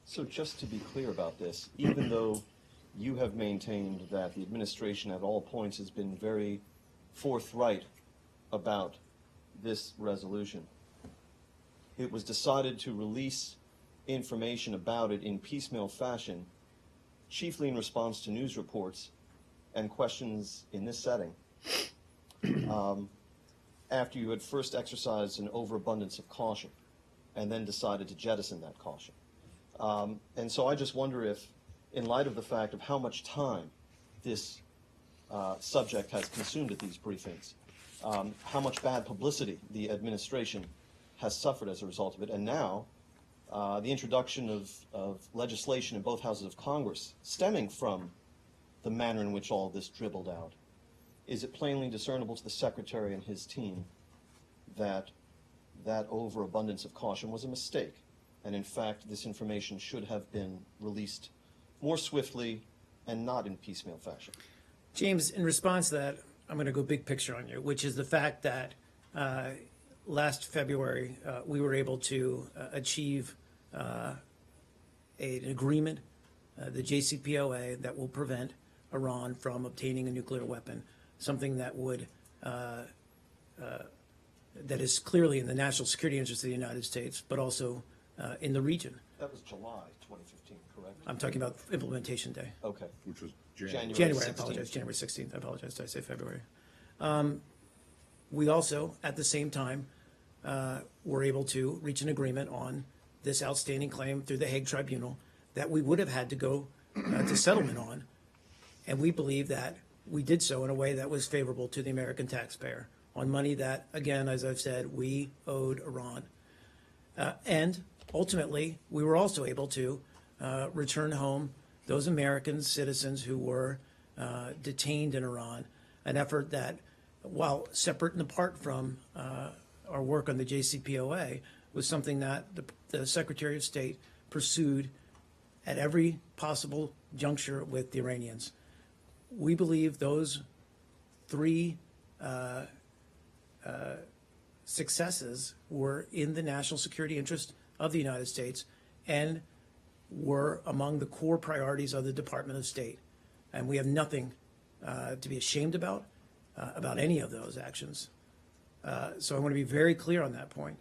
So just to be clear about this, even though you have maintained that the administration at all points has been very forthright about this resolution, it was decided to release information about it in piecemeal fashion, chiefly in response to news reports and questions in this setting, after you had first exercised an overabundance of caution and then decided to jettison that caution. And so I just wonder if, in light of the fact of how much time this subject has consumed at these briefings, how much bad publicity the administration has suffered as a result of it, and now the introduction of legislation in both houses of Congress stemming from the manner in which all this dribbled out, is it plainly discernible to the Secretary and his team that that overabundance of caution was a mistake, and in fact this information should have been released more swiftly and not in piecemeal fashion? James, in response to that, I'm going to go big picture on you, which is the fact that last February we were able to achieve an agreement, the JCPOA, that will prevent Iran from obtaining a nuclear weapon, something that would that is clearly in the national security interest of the United States, but also in the region. That was July 2015, correct? I'm talking about implementation day. Okay. Which was January. January, I 16th. apologize, January 16th. I apologize, did I say February? We also, at the same time, were able to reach an agreement on this outstanding claim through the Hague Tribunal that we would have had to go to settlement on, and we believe that we did so in a way that was favorable to the American taxpayer on money that, again, as I've said, we owed Iran. And ultimately, we were also able to return home those American citizens who were detained in Iran, an effort that, while separate and apart from our work on the JCPOA, was something that the Secretary of State pursued at every possible juncture with the Iranians. We believe those three successes were in the national security interest of the United States and were among the core priorities of the Department of State. And we have nothing to be ashamed about any of those actions. So I want to be very clear on that point.